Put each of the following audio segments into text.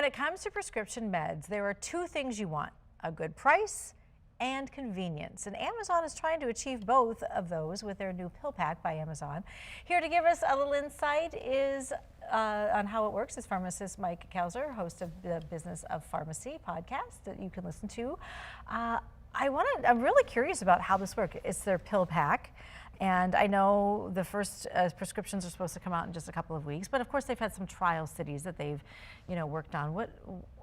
When it comes to prescription meds, there are two things you want: a good price and convenience. And Amazon is trying to achieve both of those with their new PillPack by Amazon. Here to give us a little insight is on how it works is pharmacist Mike Kauser, host of the Business of Pharmacy podcast that you can listen to. I'm really curious about how this works. It's their PillPack. And I know the first prescriptions are supposed to come out in just a couple of weeks, but of course they've had some trial cities that they've, worked on.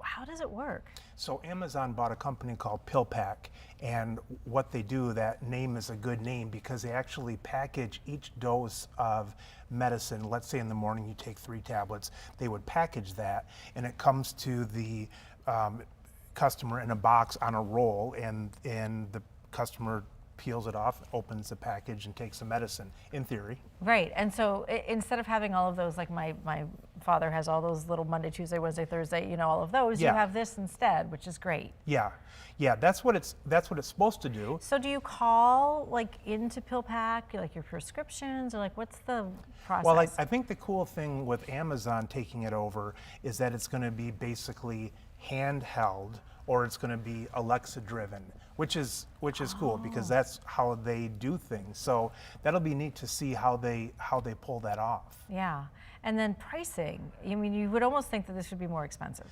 How does it work? So Amazon bought a company called PillPack, and what they do, that name is a good name because they actually package each dose of medicine. Let's say in the morning you take 3 tablets, they would package that, and it comes to the customer in a box on a roll, and the customer peels it off, opens the package, and takes the medicine, in theory. Right, and so instead of having all of those, like my father has all those little Monday, Tuesday, Wednesday, Thursday, all of those, Yeah. You have this instead, which is great. Yeah, that's what it's supposed to do. So do you call into PillPack, like your prescriptions, or what's the process? Well, I think the cool thing with Amazon taking it over is that it's going to be basically handheld, or it's going to be Alexa driven, which is cool because that's how they do things. So that'll be neat to see how they pull that off. Yeah, and then pricing. You would almost think that this would be more expensive.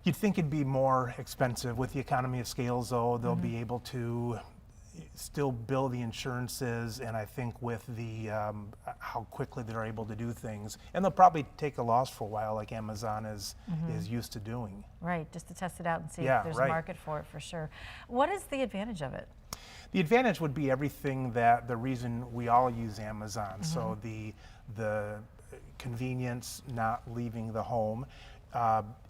You'd think it'd be more expensive. With the economy of scales, though, they'll be able to still bill the insurances, and I think with the how quickly they're able to do things, and they'll probably take a loss for a while, like Amazon is used to doing. Right, just to test it out and see Yeah, if there's right. a market for it, for sure. What is the advantage of it? The advantage would be everything that the reason we all use Amazon. So the convenience, not leaving the home.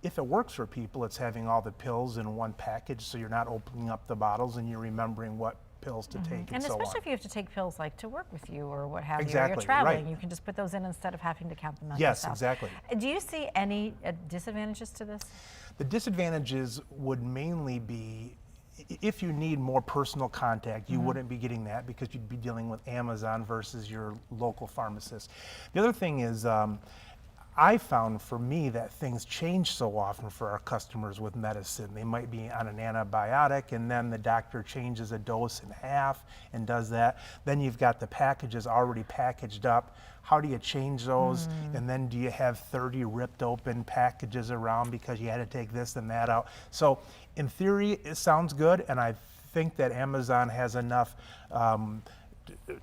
If it works for people, it's having all the pills in one package, so you're not opening up the bottles and you're remembering what pills to take and so on. Especially if you have to take pills to work with you or what have you, or Exactly, you're traveling, right. you can just put those in instead of having to count them out Yes, yourself. exactly. Do you see any disadvantages to this? The disadvantages would mainly be if you need more personal contact, you wouldn't be getting that because you'd be dealing with Amazon versus your local pharmacist. The other thing is, I found for me that things change so often for our customers with medicine. They might be on an antibiotic and then the doctor changes a dose in half and does that. Then you've got the packages already packaged up. How do you change those? And then do you have 30 ripped open packages around because you had to take this and that out? So in theory, it sounds good, and I think that Amazon has enough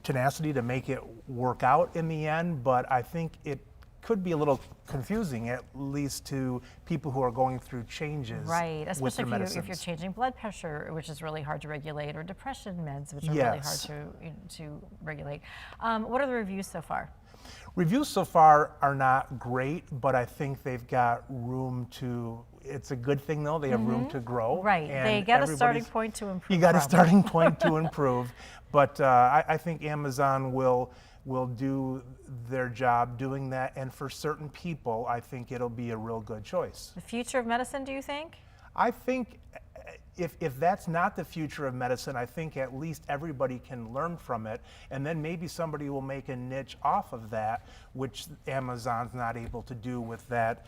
tenacity to make it work out in the end, but I think it could be a little confusing, at least to people who are going through changes. Right, with their especially if you're medicines. changing blood pressure, which is really hard to regulate, or depression meds, which are really Yes. hard to regulate. What are the reviews so far? Reviews so far are not great, but I think they've got room to. It's a good thing though. They have room to grow. Right, and they got a starting everybody's- point to improve. You got a from. starting point to improve, but I think Amazon will do their job doing that, and for certain people, I think it'll be a real good choice. The future of medicine, do you think? I think if that's not the future of medicine, I think at least everybody can learn from it, and then maybe somebody will make a niche off of that, which Amazon's not able to do with that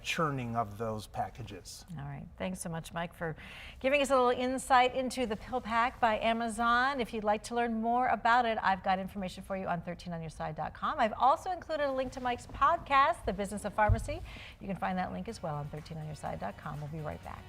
churning of those packages. All right, thanks so much, Mike, for giving us a little insight into the PillPack by Amazon. If you'd like to learn more about it, I've got information for you on 13onyourside.com. I've also included a link to Mike's podcast, The Business of Pharmacy. You can find that link as well on 13onyourside.com. We'll be right back.